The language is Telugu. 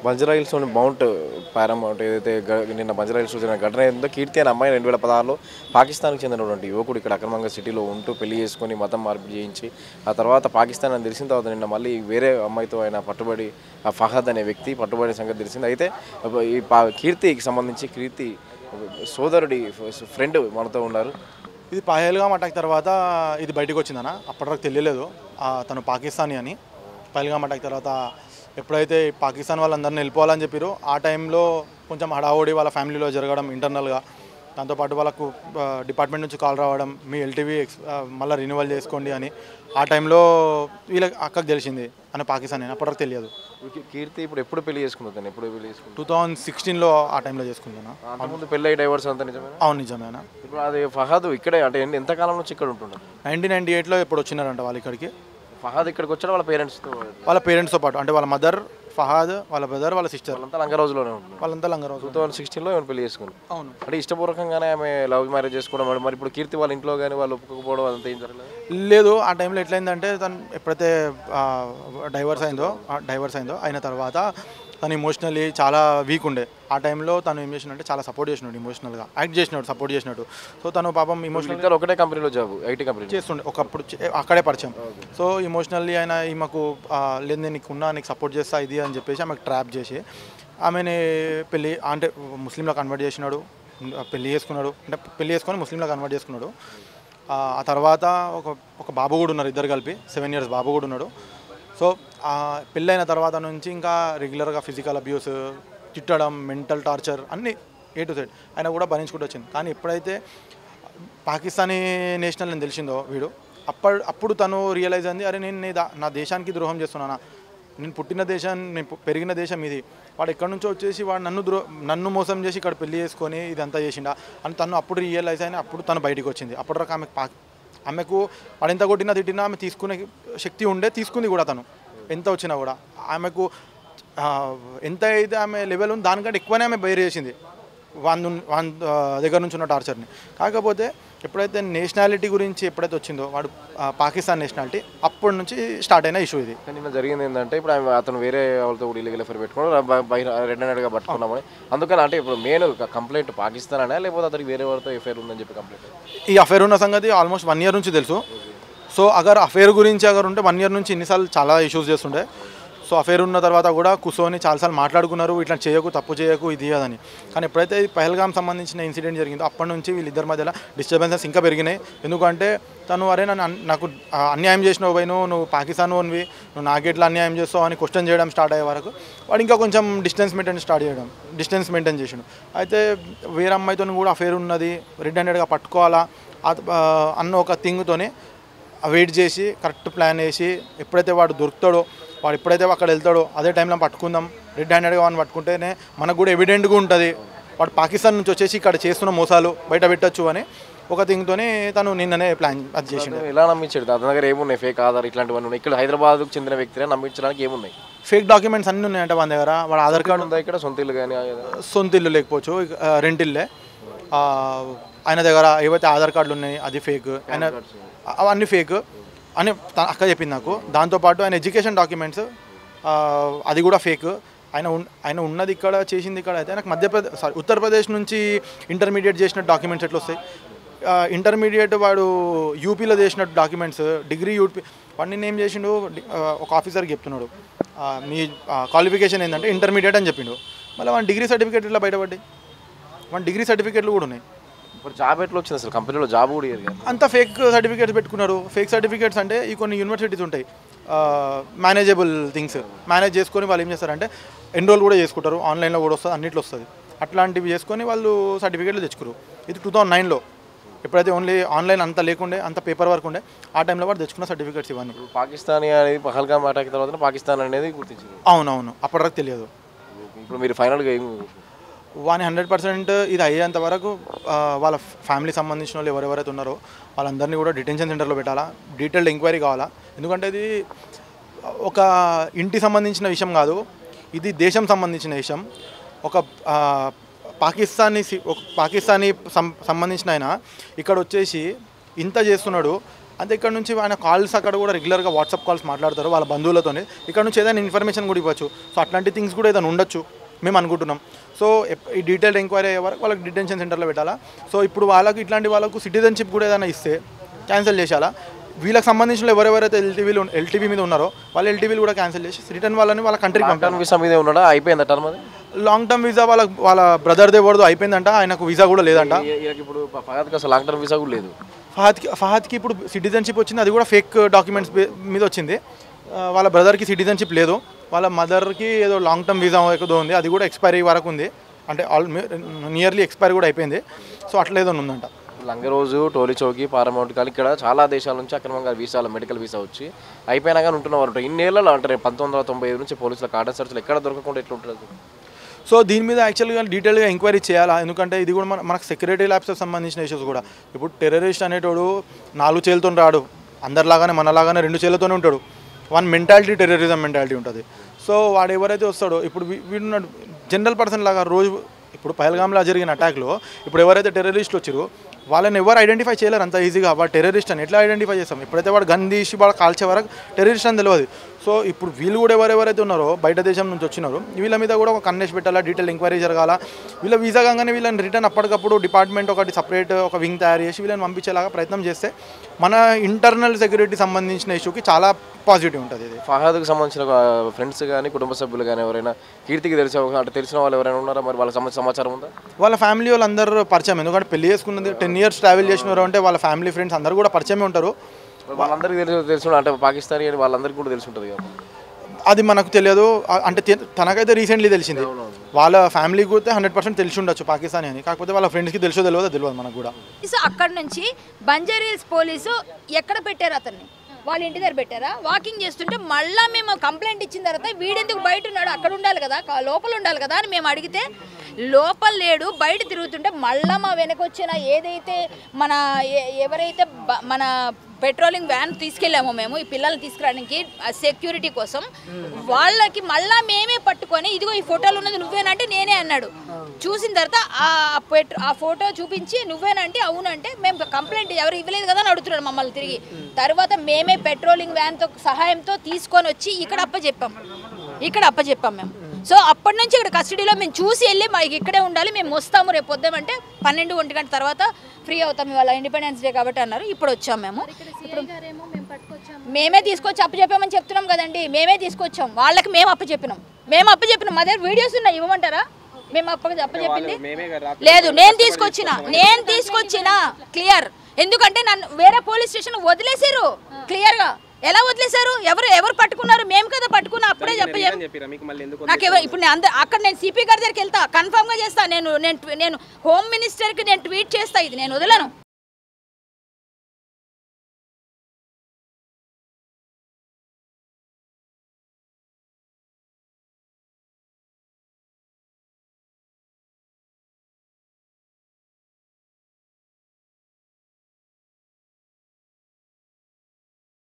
బంజారా హిల్స్‌లోని మౌంట్ పారామౌంట్ ఏదైతే నిన్న బంజారా హిల్స్‌లో జరిగిన ఘటన ఏందో కీర్తి అనే అమ్మాయి 2016లో పాకిస్తాన్‌కి చెందినటువంటి యువకుడు ఇక్కడ అక్రమంగా సిటీలో ఉంటూ పెళ్లి చేసుకొని మతం మార్పు చేయించి ఆ తర్వాత పాకిస్తాన్ అని తెలిసిన తర్వాత నిన్న మళ్ళీ వేరే అమ్మాయితో ఆయన పట్టుబడి ఆ ఫహద్ అనే వ్యక్తి పట్టుబడిన సంగతి తెలిసింది. అయితే ఈ కీర్తికి సంబంధించి కీర్తి సోదరుడి ఫ్రెండ్ మనతో ఉన్నారు. ఇది పహల్గామ్ అటాక్ తర్వాత ఇది బయటకు వచ్చిందన్న. అప్పటివరకు తెలియలేదు తను పాకిస్తానీ అని. పహల్గామ్ అటాక్ తర్వాత ఎప్పుడైతే పాకిస్తాన్ వాళ్ళందరినీ వెళ్ళిపోవాలని చెప్పారో ఆ టైంలో కొంచెం హడావుడి వాళ్ళ ఫ్యామిలీలో జరగడం ఇంటర్నల్గా, దాంతోపాటు వాళ్ళకు డిపార్ట్మెంట్ నుంచి కాల్ రావడం మీ ఎల్టీవీ మళ్ళీ రెన్యువల్ చేసుకోండి అని. ఆ టైంలో వీళ్ళకి అక్కకు తెలిసింది అని పాకిస్తాన్ అని. అప్పటివరకు తెలియదు. కీర్తి ఇప్పుడు ఎప్పుడు పెళ్లి చేసుకుంటుంది? ఎప్పుడు పెళ్లి చేసుకుంటుంది? 2016లో ఆ టైంలో చేసుకుంటున్నా. అంతకుముందు పెళ్ళి డైవర్స్ అంతా నిజమేనా? అవును, నిజమేనా. ఇప్పుడు అది ఫహద్ ఇక్కడే అంటే ఎంతకాలం నుంచి ఇక్కడ ఉంటున్నారు? 1998లో ఎప్పుడు వచ్చినారంట వాళ్ళు ఇక్కడికి. ఫహద్ ఇక్కడికి వచ్చాడు వాళ్ళ పేరెంట్స్తో పాటు, అంటే వాళ్ళ మదర్, ఫహద్, వాళ్ళ బ్రదర్, వాళ్ళ సిస్టర్ వాళ్ళంతా లంగరోజులోనే ఉంటున్నారు. వాళ్ళంతా లంగరోజు. 2016లో ఏమైనా పెళ్లి చేసుకున్నారు? అవును. అంటే ఇష్టపూర్వకంగానే ఆమె లవ్ మ్యారేజ్ చేసుకోవడం, మరి ఇప్పుడు కీర్తి వాళ్ళ ఇంట్లో కానీ వాళ్ళు ఒప్పుకోకపోవడం అదంతా ఏం జరగలేదు? లేదు, ఆ టైంలో ఎట్లయిందంటే తను ఎప్పుడైతే డైవర్స్ అయిందో అయిన తర్వాత తను ఇమోషనల్లీ చాలా వీక్ ఉండే. ఆ టైంలో తను ఏం చేసినట్టే చాలా సపోర్ట్ చేసినాడు, ఇమోషనల్గా యాక్ట్ చేసినాడు, సపోర్ట్ చేసినట్టు. సో తను పాపం ఇమోషనల్గా ఒకటే కంపెనీలో జాబ్, ఐటీ కంపెనీ చేస్తుండే ఒకప్పుడు, అక్కడే పరిచయం. సో ఇమోషనల్లీ ఆయన ఈమెకు లేదు నేను నీకు సపోర్ట్ చేస్తా ఇది అని చెప్పేసి ఆమెకు ట్రాప్ చేసి ఆమెని పెళ్ళి అంటే ముస్లింలో కన్వర్ట్ చేసినాడు. పెళ్లి చేసుకొని ముస్లింలో కన్వర్ట్ చేసుకున్నాడు. ఆ తర్వాత ఒక బాబు కూడా ఉన్నారు, ఇద్దరు కలిపి 7 years బాబు కూడా ఉన్నాడు. సో పెళ్ళైన తర్వాత నుంచి ఇంకా రెగ్యులర్గా ఫిజికల్ అబ్యూస్, తిట్టడం, మెంటల్ టార్చర్ అన్నీ A to Z ఆయన కూడా భరించుకుంటూ వచ్చింది. కానీ ఎప్పుడైతే పాకిస్తానీ నేషనల్ అని తెలిసిందో వీడు, అప్పుడు తను రియలైజ్ అయింది, అరే నేను నా దేశానికి ద్రోహం చేస్తున్నానా, నేను పుట్టిన దేశాన్ని, నేను పెరిగిన దేశం ఇది, వాడు ఎక్కడి నుంచో వచ్చేసి వాడు నన్ను మోసం చేసి ఇక్కడ పెళ్లి చేసుకొని ఇదంతా చేసిండా అని తను అప్పుడు రియలైజ్ అయినా. అప్పుడు తను బయటికి వచ్చింది. అప్పటిదాకా ఆమెకు వాడు ఎంత కొట్టినా తిట్టినా ఆమె తీసుకునే శక్తి ఉండే, తీసుకుంది కూడా. తను ఎంత వచ్చినా కూడా ఆమెకు ఎంత అయితే ఆమె లెవెల్ ఉంది దానికంటే ఎక్కువనే ఆమె బయర్ చేసింది వాన్ దగ్గర నుంచి ఉన్న టార్చర్ని. కాకపోతే ఎప్పుడైతే నేషనాలిటీ గురించి ఎప్పుడైతే వచ్చిందో వాడు పాకిస్తాన్ నేషనాలిటీ, అప్పటి నుంచి స్టార్ట్ అయిన ఇష్యూ ఇది. నిన్న జరిగింది ఏంటంటే ఇప్పుడు అతను వేరే వాళ్ళతో కూడా ఇల్లీగల్ అఫైర్ పెట్టుకోవడం, బయట రెడ్ హ్యాండెడ్గా పట్టుకున్నామని. అందుకని అంటే ఇప్పుడు మెయిన్ కంప్లైంట్ పాకిస్తాన్ అనే లేకపోతే అతనికి వేరే వాళ్ళతో అఫైర్ ఉందని చెప్పి కంప్లైంట్? ఈ అఫైర్ ఉన్న సంగతి ఆల్మోస్ట్ 1 year నుంచి తెలుసు. సో అఫైర్ గురించి ఉంటే 1 year నుంచి ఇన్నిసార్లు చాలా ఇష్యూస్ చేస్తుండే. సో అఫైర్ ఉన్న తర్వాత కూడా కూర్చొని చాలాసార్లు మాట్లాడుకున్నారు, ఇట్లా చేయకు, తప్పు చేయకు, ఇది అదని. కానీ ఎప్పుడైతే పహల్గామ్ సంబంధించిన ఇన్సిడెంట్ జరిగిందో అప్పటి నుంచి వీళ్ళిద్దరి మధ్యలో డిస్టర్బెన్సెస్ ఇంకా పెరిగినాయి. ఎందుకంటే తను అరే నాకు అన్యాయం చేసినావు పోయి, నువ్వు పాకిస్తాన్ ఓన్వి, నువ్వు నాకెట్లా అన్యాయం చేస్తావు అని క్వశ్చన్ చేయడం స్టార్ట్ అయ్యే వరకు వాడు ఇంకా కొంచెం డిస్టెన్స్ మెయింటైన్ చేసాడు. అయితే వేరే అమ్మాయితో కూడా అఫైర్ ఉన్నది, రెడ్ హ్యాండెడ్గా పట్టుకోవాలా అన్న ఒక థింగ్తోనే వెయిట్ చేసి కరెక్ట్ ప్లాన్ వేసి ఎప్పుడైతే వాడు దొరుకుతాడో, వాడు ఎప్పుడైతే అక్కడ వెళ్తాడో అదే టైంలో పట్టుకుందాం, రెడ్ హ్యాండెడ్గా వాడిని పట్టుకుంటేనే మనకు కూడా ఎవిడెంట్గా ఉంటుంది వాడు పాకిస్తాన్ నుంచి వచ్చేసి ఇక్కడ చేస్తున్న మోసాలు బయట పెట్టచ్చు అని ఒక థింగ్తోనే తను నిన్ననే ప్లాన్ అది చేసిండు. ఎలా నమ్మించాడు? అతని దగ్గర ఏమున్నాయి? ఫేక్ ఆధార్ ఇట్లాంటివన్నీ ఉన్నాయి. ఇక్కడ హైదరాబాద్కు చెందిన వ్యక్తిని నమ్మించడానికి ఏమున్నాయి? ఫేక్ డాక్యుమెంట్స్ అన్నీ ఉన్నాయంటే మన దగ్గర. వాడు ఆధార్ కార్డు ఉందా ఇక్కడ? సొంత ఇల్లు కానీ? సొంత ఇల్లు లేకపోవచ్చు, రెంట్ ఇల్లే. ఆయన దగ్గర ఏవైతే ఆధార్ కార్డులు ఉన్నాయి అది ఫేక్, ఆయన అవన్నీ ఫేక్ అని అక్క చెప్పింది నాకు. దాంతోపాటు ఆయన ఎడ్యుకేషన్ డాక్యుమెంట్స్ అది కూడా ఫేక్. ఆయన ఉన్నది ఇక్కడ, చేసింది ఇక్కడ. అయితే నాకు ఉత్తరప్రదేశ్ నుంచి ఇంటర్మీడియట్ చేసిన డాక్యుమెంట్స్ ఎట్లా వస్తాయి? ఇంటర్మీడియట్ వాడు యూపీలో చేసిన డాక్యుమెంట్స్, డిగ్రీ యూపీ. వాడిని ఏం చేసిండు, ఒక ఆఫీసర్కి చెప్తున్నాడు మీ క్వాలిఫికేషన్ ఏంటంటే ఇంటర్మీడియట్ అని చెప్పిండు. మళ్ళీ వాడి డిగ్రీ సర్టిఫికేట్ ఇట్లా బయటపడ్డాయి. వాడి డిగ్రీ సర్టిఫికేట్లు కూడా ఉన్నాయి. ఇప్పుడు జాబ్ ఎట్లా వచ్చింది అసలు? కంపెనీలో జాబ్ కూడా ఇయ్యరు. అంతా ఫేక్ సర్టిఫికేట్స్ పెట్టుకున్నారు. ఫేక్ సర్టిఫికేట్స్ అంటే ఈ కొన్ని యూనివర్సిటీస్ ఉంటాయి, మేనేజబుల్ థింగ్స్ మేనేజ్ చేసుకొని వాళ్ళు ఏం చేస్తారంటే ఎన్రోల్ కూడా చేసుకుంటారు, ఆన్లైన్లో కూడా వస్తుంది, అన్నిట్లో వస్తుంది. అట్లాంటివి చేసుకొని వాళ్ళు సర్టిఫికేట్లు తెచ్చుకున్నారు. ఇది 2009లో ఎప్పుడైతే ఓన్లీ ఆన్లైన్ అంత లేకుండే, అంత పేపర్ వర్క్ ఉండే, ఆ టైంలో వాడు తెచ్చుకున్న సర్టిఫికేట్స్ ఇవన్నీ. పాకిస్తానీ అనేది పహల్గామ్ అటాక్ తర్వాత పాకిస్తాన్ అనేది గుర్తించింది. అవునవును, అప్పటివరకు తెలియదు. ఇప్పుడు మీరు ఫైనల్గా ఏం వాని 100% ఇది అయ్యేంత వరకు వాళ్ళ ఫ్యామిలీ సంబంధించిన వాళ్ళు ఎవరెవరైతే ఉన్నారో వాళ్ళందరినీ కూడా డిటెన్షన్ సెంటర్లో పెట్టాలా, డీటెయిల్డ్ ఎంక్వైరీ కావాలా. ఎందుకంటే ఇది ఒక ఇంటి సంబంధించిన విషయం కాదు, ఇది దేశం సంబంధించిన విషయం. ఒక పాకిస్తానీ సంబంధించిన ఆయన ఇక్కడ వచ్చేసి ఇంత చేస్తున్నాడు. అంతే ఇక్కడ నుంచి ఆయన కాల్స్ అక్కడ కూడా రెగ్యులర్గా వాట్సాప్ కాల్స్ మాట్లాడతారు వాళ్ళ బంధువులతోనే, ఇక్కడ నుంచి ఏదైనా ఇన్ఫర్మేషన్ కూడా ఇవ్వచ్చు. సో అట్లాంటి థింగ్స్ కూడా ఏదైనా ఉండొచ్చు మేము అనుకుంటున్నాం. సో ఈ డీటెయిల్ ఎంక్వైరీ అయ్యే వరకు వాళ్ళకి డిటెన్షన్ సెంటర్లో పెట్టాలా. సో ఇప్పుడు వాళ్ళకి ఇట్లాంటి వాళ్ళకు సిటిజన్షిప్ కూడా ఏదైనా ఇస్తే క్యాన్సిల్ చేసేలా. వీళ్ళకి సంబంధించిన ఎవరెవరైతే ఎల్టీవీ మీద ఉన్నారో వాళ్ళ ఎల్టీవీలు కూడా క్యాన్సిల్ చేసి రిటర్న్ వాళ్ళని వాళ్ళ కంట్రీకి పంపాను. వీసా మీద ఉన్నాడా అయిపోయింది టర్మ్ అది? లాంగ్ టర్మ్ వీసా వాళ్ళ బ్రదర్ దేవరదో అయిపోయిందంట, ఆయనకు వీసా కూడా లేదంట. ఇప్పుడు ఫహద్కి అసలు లాంగ్ టర్మ్ వీసా కూడా లేదు. ఫహద్కి ఇప్పుడు సిటిజన్షిప్ వచ్చింది, అది కూడా ఫేక్ డాక్యుమెంట్స్ మీద వచ్చింది. వాళ్ళ బ్రదర్కి సిటిజన్షిప్ లేదు, వాళ్ళ మదర్కి ఏదో లాంగ్ టర్మ్ వీసా ఏదో ఉంది, అది కూడా ఎక్స్పైరీ వరకు ఉంది, అంటే నియర్లీ ఎక్స్పైరీ కూడా అయిపోయింది. సో అట్లా ఏదో ఉందంట. లంగరోజు, టోలీ చౌకి, పారమౌంట్ కానీ ఇక్కడ చాలా దేశాల నుంచి అక్రమంగా వీసాలు మెడికల్ వీసా వచ్చి అయిపోయినా కానీ ఉంటున్నవారు ఇన్నేళ్ళలో అంటే 1995 నుంచి పోలీసుల కార్డన్ సర్చ్లు ఎక్కడ దొరకకుండా ఎట్లా ఉంటుంది? సో దీని మీద యాక్చువల్గా డీటెయిల్గా ఎంక్వైరీ చేయాలా, ఎందుకంటే ఇది కూడా మనకు సెక్యూరిటీ ల్యాబ్స్కి సంబంధించిన ఇష్యూస్ కూడా. ఇప్పుడు టెర్రరిస్ట్ అనేటోడు 4 చేతులతో రాడు, అందరిలాగానే మనలాగానే 2 చేతులతోనే ఉంటాడు. వన్ మెంటాలిటీ టెర్రరిజం మెంటాలిటీ ఉంటుంది. సో వాడు ఎవరైతే వస్తాడో ఇప్పుడు వీడున్నాడు జనరల్ పర్సన్ లాగా రోజు ఇప్పుడు పహల్గామ్లో జరిగిన అటాక్లో ఇప్పుడు ఎవరైతే టెర్రరిస్టులు వచ్చారో వాళ్ళని ఎవరు ఐడెంటిఫై చేయలేరు అంత ఈజీగా. వాడు టెర్రరిస్ట్ అని ఎట్లా ఐడెంటిఫై చేస్తాం? ఎప్పుడైతే వాడు గన్ తీసి వాడు కాల్చే వరకు టెర్రరిస్ట్ అని తెలియదు. సో ఇప్పుడు వీళ్ళు కూడా ఎవరెవరైతే ఉన్నారో బయట దేశం నుంచి వచ్చినారో వీళ్ళ మీద కూడా ఒక కన్నేసి పెట్టాలా, డీటెయిల్ ఎంక్వైరీ జరగాల. వీళ్ళ వీసా కాగానే వీళ్ళని రిటర్న్ అప్పటికప్పుడు డిపార్ట్మెంట్ ఒకటి సపరేట్ ఒక వింగ్ తయారు చేసి వీళ్ళని పంపించేలాగా ప్రయత్నం చేస్తే మన ఇంటర్నల్ సెక్యూరిటీ సంబంధించిన ఇష్యూకి చాలా పాజిటివ్ ఉంటుంది. ఇది ఫహద్కి సంబంధించిన ఫ్రెండ్స్ కానీ కుటుంబ సభ్యులు కానీ ఎవరైనా, కీర్తికి తెలిసిన వాళ్ళు ఎవరైనా ఉన్నారా? మరి వాళ్ళకి సంబంధించిన సమాచారం ఉందా? వాళ్ళ ఫ్యామిలీ వాళ్ళందరూ పరిచయం, ఎందుకంటే పెళ్లి చేసుకున్నది 10 years ట్రావెల్ చేసినారు అంటే వాళ్ళ ఫ్యామిలీ ఫ్రెండ్స్ అందరూ కూడా పరిచయమే ఉంటారు. వాళ్ళందరికీ తెలుసు అంటే పాకిస్తానీ అని వాళ్ళందరికీ కూడా తెలిసి ఉంటుంది కదా. అది మనకు తెలియదు, అంటే తనకైతే రీసెంట్లీ తెలిసింది. వాళ్ళ ఫ్యామిలీకి కూడా 100% తెలిసి ఉండొచ్చు పాకిస్తానీ అని, కాకపోతే వాళ్ళ ఫ్రెండ్స్కి తెలియదో తెలియదు మనకు కూడా. సో అక్కడ నుంచి బంజారీల్స్ పోలీసు ఎక్కడ పెట్టారు అతన్ని? వాళ్ళ ఇంటి దగ్గర పెట్టారా? వాకింగ్ చేస్తుంటే మళ్ళీ మేము కంప్లైంట్ ఇచ్చిన తర్వాత వీడెందుకు బయట ఉన్నాడు, అక్కడ ఉండాలి కదా, లోపల ఉండాలి కదా అని మేము అడిగితే లోపల లేడు, బయట తిరుగుతుంటే మళ్ళీ మా వెనకొచ్చిన ఏదైతే ఎవరైతే మన పెట్రోలింగ్ వ్యాన్ తీసుకెళ్ళామో మేము ఈ పిల్లల్ని తీసుకురావడానికి సెక్యూరిటీ కోసం, వాళ్ళకి మళ్ళీ మేమే పట్టుకొని ఇదిగో ఈ ఫోటోలు ఉన్నది నువ్వేనంటే నేనే అన్నాడు. చూసిన తర్వాత ఆ ఫోటో చూపించి నువ్వేనంటే అవునంటే మేము కంప్లైంట్ ఎవరు ఇవ్వలేదు కదా అని అడుగుతున్నాడు మమ్మల్ని తిరిగి. తర్వాత మేమే పెట్రోలింగ్ వ్యాన్తో సహాయంతో తీసుకొని వచ్చి ఇక్కడ అప్పచెప్పాం మేము. సో అప్పటి నుంచి ఇక్కడ కస్టడీలో మేము చూసి వెళ్ళి మాకు ఇక్కడే ఉండాలి, మేము వస్తాము రేపు పొద్దామంటే 12-1 గంట తర్వాత ఫ్రీ అవుతాం, ఇవాళ ఇండిపెండెన్స్ డే కాబట్టి అన్నారు. ఇప్పుడు వచ్చాం మేము, ఇప్పుడు మేమే తీసుకొచ్చి అప్పచెప్పామని చెప్తున్నాం కదండి. మేమే తీసుకొచ్చాం, వాళ్ళకి మేము అప్పచెప్పినాం. మా దగ్గర వీడియోస్ ఉన్నాయి, ఇవ్వమంటారా? మేము అప్పచెప్పింది లేదు, నేను తీసుకొచ్చిన క్లియర్. ఎందుకంటే నన్ను వేరే పోలీస్ స్టేషన్ వదిలేసారు క్లియర్గా. ఎలా వదిలేశారు? ఎవరు పట్టుకున్నారు? మేము కదా పట్టుకున్నా. అప్పుడే నాకు ఇప్పుడు అక్కడ నేను సిపి గారి దగ్గరికి వెళ్తా, కన్ఫర్మ్గా చేస్తా. నేను హోమ్ మినిస్టర్కి నేను ట్వీట్ చేస్తా, ఇది నేను వదలను.